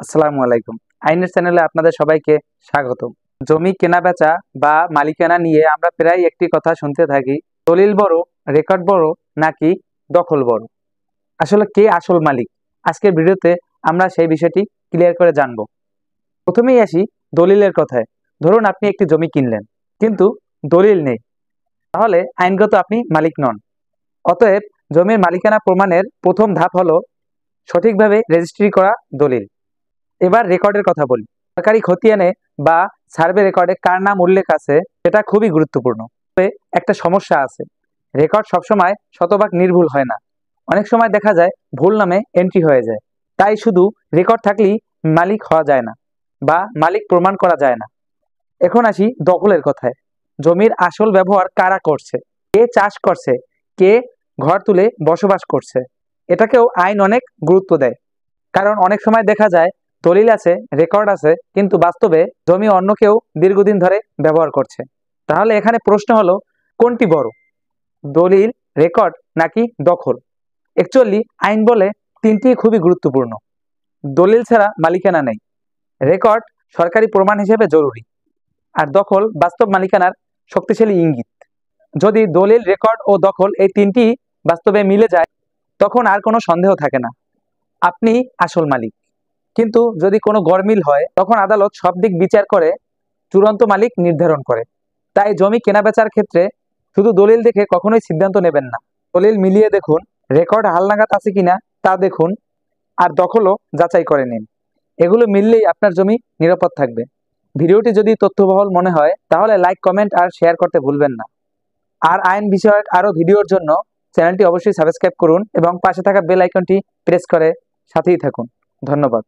আসসালামু আলাইকুম। আইনের চ্যানেলে আপনাদের সবাইকে স্বাগতম। জমি কেনা-বেচা বা মালিকানা নিয়ে আমরা প্রায় একটি কথা শুনতে থাকি, দলিল বড়, রেকর্ড বড় নাকি দখল বড়? আসলে কে আসল মালিক? আজকের ভিডিওতে আমরা সেই বিষয়টি ক্লিয়ার করে জানব। প্রথমেই আসি দলিলের কথায়। ধরুন আপনি একটি জমি কিনলেন, কিন্তু দলিল নেই। তাহলে আইনগত আপনি মালিক নন। অতএব জমির মালিকানা প্রমাণের প্রথম ধাপ হলো সঠিকভাবে রেজিস্ট্রি করা দলিল। এবার রেকর্ডের কথা বলি। সরকারি খতিয়ানে বা সার্ভে রেকর্ডে কার নাম উল্লেখ আছে সেটা খুবই গুরুত্বপূর্ণ। তবে একটা সমস্যা আছে, রেকর্ড সবসময় শতভাগ নির্ভুল হয় না। অনেক সময় দেখা যায় ভুল নামে এন্ট্রি হয়ে যায়। তাই শুধু রেকর্ড থাকলেই মালিক হওয়া যায় না বা মালিক প্রমাণ করা যায় না। এখন আসি দখলের কথায়। জমির আসল ব্যবহার কারা করছে, কে চাষ করছে, কে ঘর তুলে বসবাস করছে, এটাকেও আইন অনেক গুরুত্ব দেয়। কারণ অনেক সময় দেখা যায় দলিল আছে, রেকর্ড আছে, কিন্তু বাস্তবে জমি অন্য কেউ দীর্ঘদিন ধরে ব্যবহার করছে। তাহলে এখানে প্রশ্ন হলো, কোনটি বড়, দলিল, রেকর্ড নাকি দখল? অ্যাকচুয়ালি আইন বলে তিনটি খুবই গুরুত্বপূর্ণ। দলিল ছাড়া মালিকানা নেই, রেকর্ড সরকারি প্রমাণ হিসেবে জরুরি, আর দখল বাস্তব মালিকানার শক্তিশালী ইঙ্গিত। যদি দলিল, রেকর্ড ও দখল এই তিনটি বাস্তবে মিলে যায়, তখন আর কোনো সন্দেহ থাকে না, আপনি আসল মালিক। কিন্তু যদি কোনো গরমিল হয়, তখন আদালত সব দিক বিচার করে চূড়ান্ত মালিক নির্ধারণ করে। তাই জমি কেনাবেচার ক্ষেত্রে শুধু দলিল দেখে কখনোই সিদ্ধান্ত নেবেন না। দলিল মিলিয়ে দেখুন, রেকর্ড হালনাগাদ আছে কিনা তা দেখুন, আর দখলও যাচাই করে নিন। এগুলো মিললেই আপনার জমি নিরাপদ থাকবে। ভিডিওটি যদি তথ্যবহুল মনে হয় তাহলে লাইক, কমেন্ট আর শেয়ার করতে ভুলবেন না। আর আইন বিষয়ক আরও ভিডিওর জন্য চ্যানেলটি অবশ্যই সাবস্ক্রাইব করুন এবং পাশে থাকা বেল আইকনটি প্রেস করে সাথেই থাকুন। ধন্যবাদ।